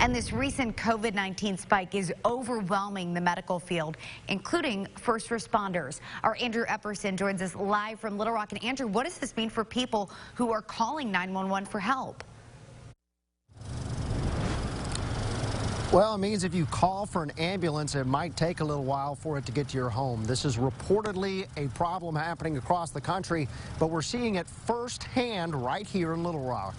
And this recent COVID-19 spike is overwhelming the medical field, including first responders. Our Andrew Epperson joins us live from Little Rock. And Andrew, what does this mean for people who are calling 911 for help? Well, it means if you call for an ambulance, it might take a little while for it to get to your home. This is reportedly a problem happening across the country, but we're seeing it firsthand right here in Little Rock.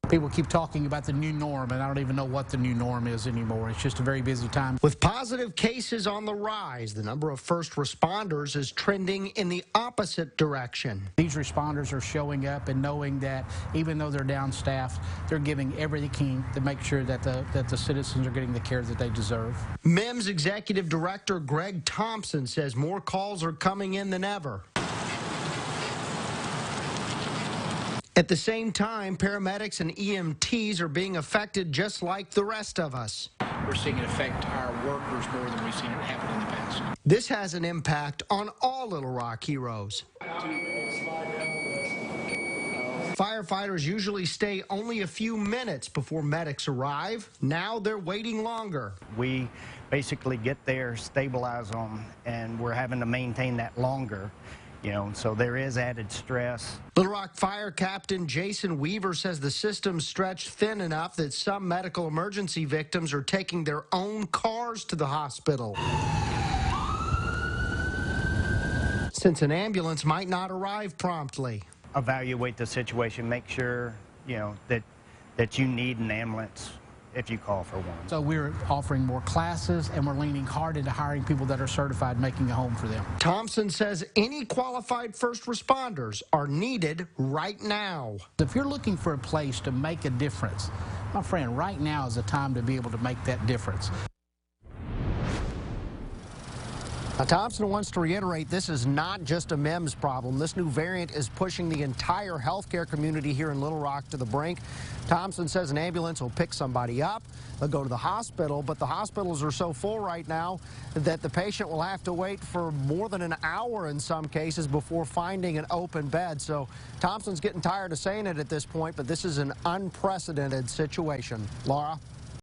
People keep talking about the new norm, and I don't even know what the new norm is anymore. It's just a very busy time. With positive cases on the rise, the number of first responders is trending in the opposite direction. These responders are showing up and knowing that even though they're down-staffed, they're giving everything to make sure that the citizens are getting the care that they deserve. MIMS Executive Director Greg Thompson says more calls are coming in than ever. At the same time, paramedics and EMTs are being affected just like the rest of us. We're seeing it affect our workers more than we've seen it happen in the past. This has an impact on all Little Rock heroes. Firefighters usually stay only a few minutes before medics arrive. Now they're waiting longer. We basically get there, stabilize them, and we're having to maintain that longer. So there is added stress. Little Rock Fire Captain Jason Weaver says the system's stretched thin enough that some medical emergency victims are taking their own cars to the hospital, since an ambulance might not arrive promptly. Evaluate the situation, make sure, that you need an ambulance if you call for one. So we're offering more classes, and we're leaning hard into hiring people that are certified, making a home for them. Thompson says any qualified first responders are needed right now. If you're looking for a place to make a difference, my friend, right now is the time to be able to make that difference. Now, Thompson wants to reiterate this is not just a MIMS problem. This new variant is pushing the entire healthcare community here in Little Rock to the brink. Thompson says an ambulance will pick somebody up, they'll go to the hospital, but the hospitals are so full right now that the patient will have to wait for more than an hour in some cases before finding an open bed. So Thompson's getting tired of saying it at this point, but this is an unprecedented situation. Laura?